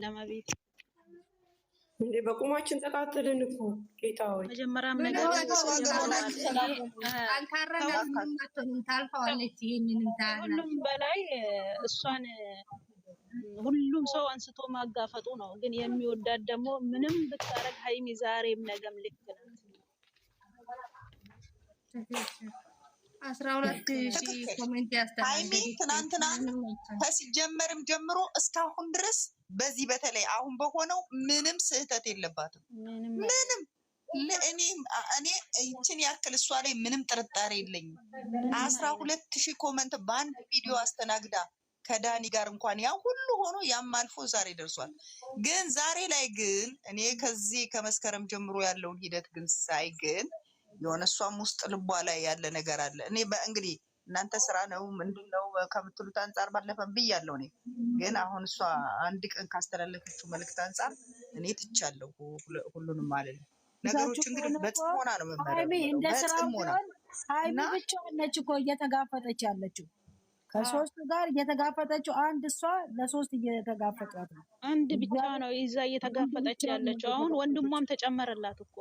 ለማቤት እንዴ በቁማችን ተቃጠልን እኮ ጌታዎች። መጀመሪያም ነገር ሁሉም በላይ እሷን ሁሉም ሰው አንስቶ ማጋፈጡ ነው። ግን የሚወዳት ደግሞ ምንም ብታረግ ሀይሚ ዛሬም ነገም ልክ ናት። 12,000 ኮሜንት ያስተናገደ ሀይሚ ትናንትና ከሲጀመርም ጀምሮ እስካሁን ድረስ በዚህ በተለይ አሁን በሆነው ምንም ስህተት የለባትም። ምንም እኔ ይችን ያክል እሷ ላይ ምንም ጥርጣሬ የለኝም። 12,000 ኮሜንት በአንድ ቪዲዮ አስተናግዳ ከዳኒ ጋር እንኳን ያ ሁሉ ሆኖ ያም አልፎ ዛሬ ደርሷል። ግን ዛሬ ላይ ግን እኔ ከዚህ ከመስከረም ጀምሮ ያለውን ሂደት ግን ሳይ ግን የሆነ እሷም ውስጥ ልቧ ላይ ያለ ነገር አለ። እኔ እንግዲህ እናንተ ስራ ነው ምንድነው ከምትሉት አንፃር ባለፈም ብያለሁ። እኔ ግን አሁን እሷ አንድ ቀን ካስተላለፈችው መልእክት አንፃር እኔ ትቻለሁ ሁሉንም ማለት ነው። ነገሮች እንግዲህ በጥሞና ነው መመረጥ እንደ ስራው ሃይሚ ብቻ ነች እኮ እየተጋፈጠች ያለችው ከሶስት ጋር እየተጋፈጠችው አንድ እሷ ለሶስት እየተጋፈጧት ነው። አንድ ብቻ ነው ይዛ እየተጋፈጠች ያለችው። አሁን ወንድሟም ተጨመረላት እኮ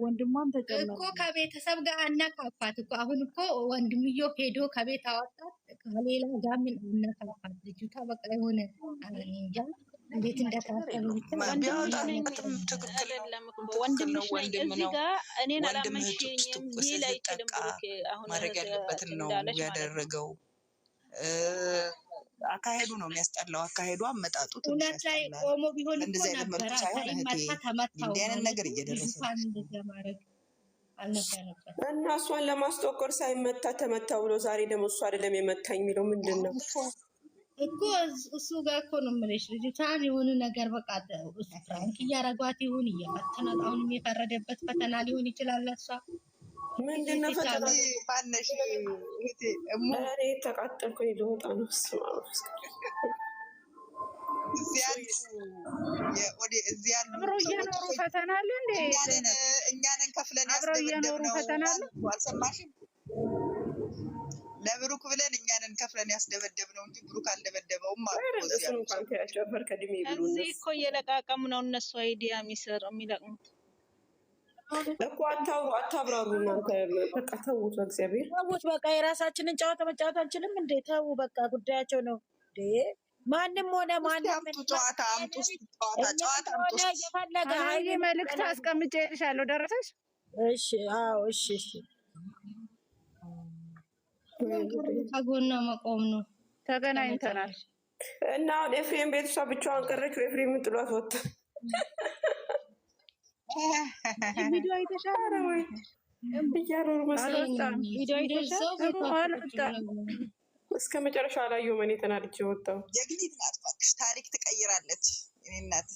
ወንድሟም ተጨመረ እኮ ከቤተሰብ ጋር አናካፋት እኮ። አሁን እኮ ወንድምዮ ሄዶ ከቤት አወጣት ከሌላ ጋር ምን አናካፋት። ልጅቷ በቃ የሆነ እንጃ እንዴት እንደታሰሩ ወንድምሽ እዚህ ጋር እኔን አላመንሽኝም ሊል አይችልም። አሁን ማድረግ ያለበትን ነው ያደረገው። አካሄዱ ነው የሚያስጠላው። አካሄዱ አመጣጡ እውነት ላይ ቆሞ ቢሆን እኮ እንደዚህ አይነት መልኩ ሳይሆን እንዲህ አይነት ነገር እየደረሰ እና እሷን ለማስጠቆር ሳይመታ ተመታ ብሎ ዛሬ ደግሞ እሱ አይደለም የመታኝ የሚለው ምንድን ነው እኮ? እሱ ጋር እኮ ነው የምልሽ። ልጅቷን የሆነ ነገር በቃ ፍራንክ እያረጓት ይሁን እየፈተናት አሁንም የፈረደበት ፈተና ሊሆን ይችላል። እሷ ምንድነው ፈተና ባነሽ እኔ ተቃጠልኩኝ ልወጣ ነው። አብረው እየኖሩ ፈተና አለ እንዴ? እኛንን ከፍለን አብረው እየኖሩ ፈተና አለ። አልሰማሽም? ለብሩክ ብለን እኛንን ከፍለን ያስደበደብነው እንጂ ብሩክ አልደበደበውም ማለት ነው። እሱን እንኳን ከያጨፈር ከድሜ ብሉ እዚህ እኮ እየለቃቀሙ ነው እነሱ አይዲያ የሚለቅሙት እኮ። አታብራሩ እናንተ በቃ ተውት። በእግዚአብሔር ተውት በቃ። የራሳችንን ጨዋታ መጫወት አንችልም እንዴ? ተው በቃ ጉዳያቸው ነው እንዴ? ማንም ሆነ ማንም ጨዋታ አምጡ የፈለገ ሀይሚ መልዕክት አስቀምጬልሻለሁ። ደረሰሽ? እሺ አዎ እሺ ከጎኗ መቆም ነው። ተገናኝተናል እና አሁን ኤፍሬም ቤተሰ ብቻዋን ቀረች። ኤፍሬምን ጥሏት ወጣ። ቪዲዮ አይተሻል ወይ? እያሮሩ አልወጣም። ቪዲዮ አይተሻል? እስከ መጨረሻ አላየሁም። እኔ ተናድጄ ወጣሁ። ጀግኒት ናት እባክሽ። ታሪክ ትቀይራለች። እኔ እናት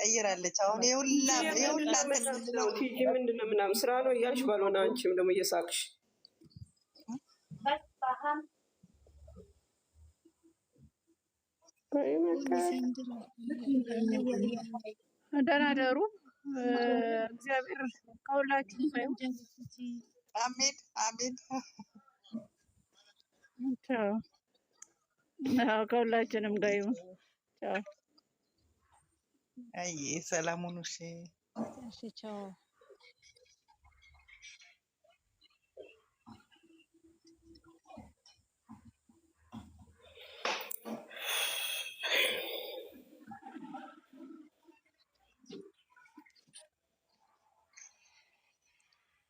ቀይራለች። አሁን የሁላ ቲጂ ምንድነው ምናምን ስራ ነው እያልሽ ባልሆነ አንቺም ደግሞ እየሳቅሽ ደህና ደሩ። እግዚአብሔር ከሁላችንም ጋር አሜን አሜን። ቻው። ከሁላችንም ጋር ይሁን። ቻው። አይ ሰላም ሁኑ። እሺ ቻው።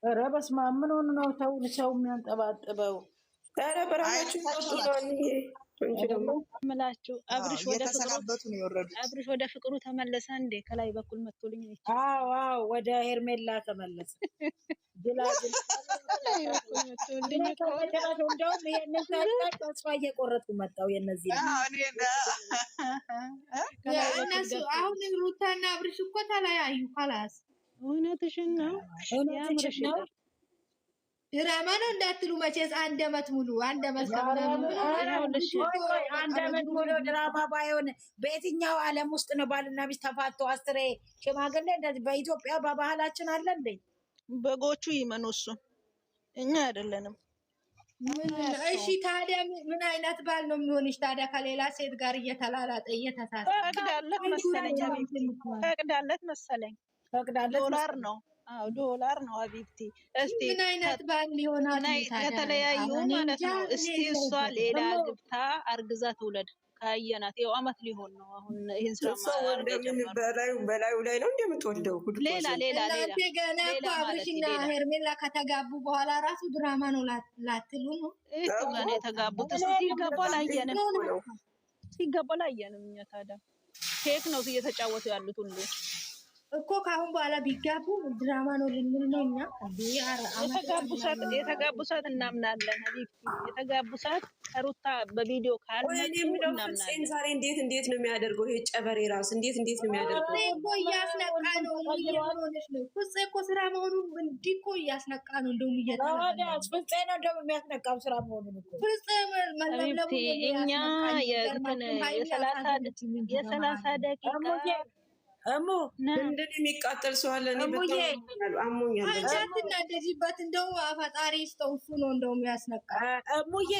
ኧረ በስመ አብ ምን ሆነ ነው? ተው ሰው የሚያንጠባጥበው። ኧረ በራሳችሁ ምላችሁ አብርሽ ወደ ፍቅሩ ተመለሰ እንዴ? ከላይ በኩል መጥቶልኝ ነው። አዎ ወደ ሄርሜላ ተመለሰ። እንደውም ይሄንን ታይታች ተስፋ እየቆረጥኩ መጣሁ። የነዚህ እነሱ አሁን ሩታና አብርሽ እኮ ተለያዩ። ካላስ እውነትሽን ነው። ድራማ ነው እንዳትሉ መቼስ አንድ አመት ሙሉ አንድ አመት ሙሉ ድራማ ባይሆን በየትኛው ዓለም ውስጥ ነው ባልና ሚስት ተፋቶ አስሬ ሽማግሌ እንደዚህ? በኢትዮጵያ በባህላችን አለ እንዴ? በጎቹ ይመኑ እሱን፣ እኛ አይደለንም። እሺ ታዲያ ምን አይነት ባል ነው የሚሆንሽ ታዲያ? ከሌላ ሴት ጋር እየተላላጠ እየተሳሰረ ፈቅዳለት መሰለኝ አቢብቲ፣ ፈቅዳለት መሰለኝ። ዶላር ነው። አዎ ዶላር ነው አቢብቲ። እስቲ ምን አይነት ባል ሊሆናት ከተለያዩ ማለት ነው። እስቲ እሷ ሌላ ግብታ አርግዛ ትውለድ ካየናት ይኸው አመት ሊሆን ነው አሁን። ይሄን ስራ በላዩ ላይ ነው እንደምትወልደው ሌላ ገና እኮ አብርሽና ሄርሜላ ከተጋቡ በኋላ ራሱ ድራማ ነው ላትሉ ነው ገና የተጋቡት። ሲገባ ላየንም እኛ ታዲያ ፌክ ነው እየተጫወቱ ያሉት ሁሉ እኮ ከአሁን በኋላ ቢጋቡ ድራማ ነው ልንል ነው እኛ። የተጋቡ ሰዓት እናምናለን። የተጋቡ ሰዓት ሩታ በቪዲዮ ካልመጡ እናምናለን። ዛሬ እንዴት ነው የሚያደርገው? ይሄ ጨበሬ ራስ እንዴት ነው የሚያደርገው? እኮ እያስነቃ ነው። እየሆነች ነው ፍፄ እኮ ስራ መሆኑ እንዲህ እኮ እያስነቃ ነው። እንደውም ፍፄ ነው እንደውም የሚያስነቃው ስራ መሆኑን እኮ ፍፄ መለብለቡ እኛ የሰላሳ ደቂቃ እሙ እንደኔ የሚቃጠል ሰው አለ። እኔ በጣም አሞኛል። እንደዚህበት እንደው ፈጣሪ ይስጠው። እሱ ነው እንደው የሚያስነቃ። እሙዬ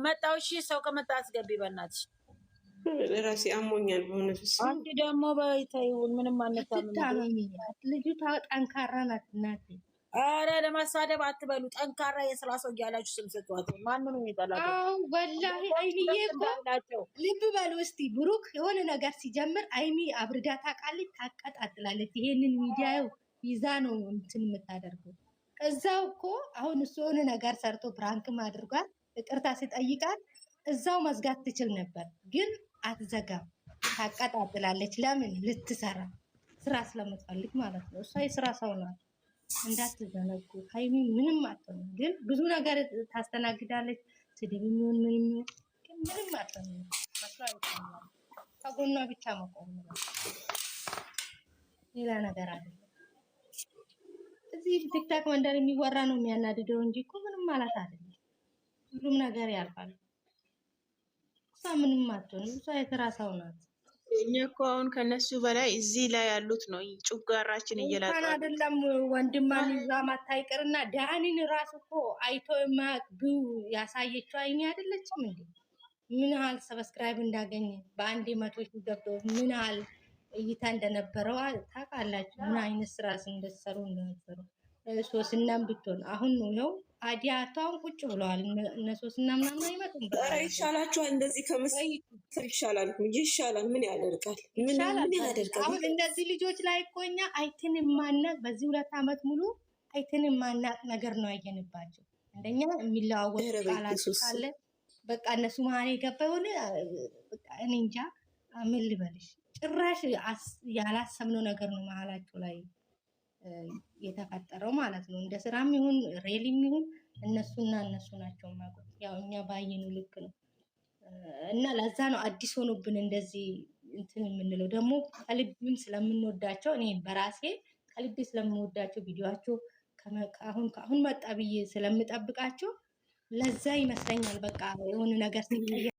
መጣው። እሺ ሰው ከመጣ አስገቢ በእናትሽ። ራሴ አሞኛል በእውነት። አንቺ ደግሞ በይተይውን ምንም አነታምን። ልጅቷ ጠንካራ ናት እናቴ። አረ ለማሳደብ አትበሉ። ጠንካራ የስራ ሰው እያላችሁ ስም ስጧት። ማንንም ይጠላል። ወላሂ አይሚዬ እኮ ልብ በሉ እስቲ። ብሩክ የሆነ ነገር ሲጀምር አይሚ አብርዳ ታውቃለች፣ ታቀጣጥላለች። ይሄንን ሚዲያ ይዛ ነው እንትን የምታደርገው። እዛው እኮ አሁን እሱ የሆነ ነገር ሰርቶ ፕራንክም አድርጓል። ይቅርታ ሲጠይቃት እዛው መዝጋት ትችል ነበር፣ ግን አትዘጋም። ታቀጣጥላለች። ለምን? ልትሰራ ስራ ስለምትፈልግ ማለት ነው። እሷ የስራ ሰው ናት። እንዳትዘነጉ። ሀይሚ ምንም አትሆንም፣ ግን ብዙ ነገር ታስተናግዳለች። ስድብ የሚሆን ምን የሚሆን ግን ምንም አትሆንም። መስሎ አይታኛል። ከጎኗ ብቻ መቆም ነው፣ ሌላ ነገር አይደለም። እዚህ ቲክታክ መንደር የሚወራ ነው የሚያናድደው እንጂ እኮ ምንም ማለት አይደለም። ሁሉም ነገር ያልፋል። እሷ ምንም አትሆንም። እሷ የስራ ሰው ናት። እኛ እኮ አሁን ከነሱ በላይ እዚህ ላይ ያሉት ነው ጭጓራችን እየላጠ አይደለም። ወንድማን ይዛ ማታይቀርና ዳኒን ራሱ እኮ አይቶ የማያውቅ ቢው ያሳየችው አይኔ አይደለችም እንዴ? ምን ያህል ሰብስክራይብ እንዳገኘ በአንድ 100 ሺህ ገብቶ ምን ያህል እይታ እንደነበረው ታውቃላችሁ። ምን አይነት ስራ እንደሰሩ እንደነበሩ ሶስናም ብትሆን አሁን ነው ይኸው አዲያቷን ቁጭ ብለዋል። እነ ሶስና ምናምን አይመጡም። ኧረ ይሻላችኋል፣ እንደዚህ ከምስር ይሻላል። ይሻላል። ምን ያደርጋል? ምን ያደርጋል? አሁን እነዚህ ልጆች ላይ እኮ እኛ አይተን የማናቅ በዚህ 2 ዓመት ሙሉ አይተን የማናቅ ነገር ነው ያየንባቸው። አንደኛ የሚለዋወጥ ቃላት ካለ በቃ እነሱ መሀል የገባ የሆነ እኔ እንጃ ምን ልበልሽ፣ ጭራሽ ያላሰብነው ነገር ነው መሀላቸው ላይ የተፈጠረው ማለት ነው። እንደ ስራም ይሁን ሬልም ይሁን እነሱና እነሱ ናቸው ማለት ያው እኛ ባየኑ ልክ ነው። እና ለዛ ነው አዲስ ሆኖብን እንደዚህ እንትን የምንለው። ደግሞ ከልብም ስለምንወዳቸው እኔ በራሴ ከልቤ ስለምወዳቸው ቪዲዮአቸው ከአሁን መጣ ብዬ ስለምጠብቃቸው ለዛ ይመስለኛል በቃ የሆነ ነገር ሲቀየር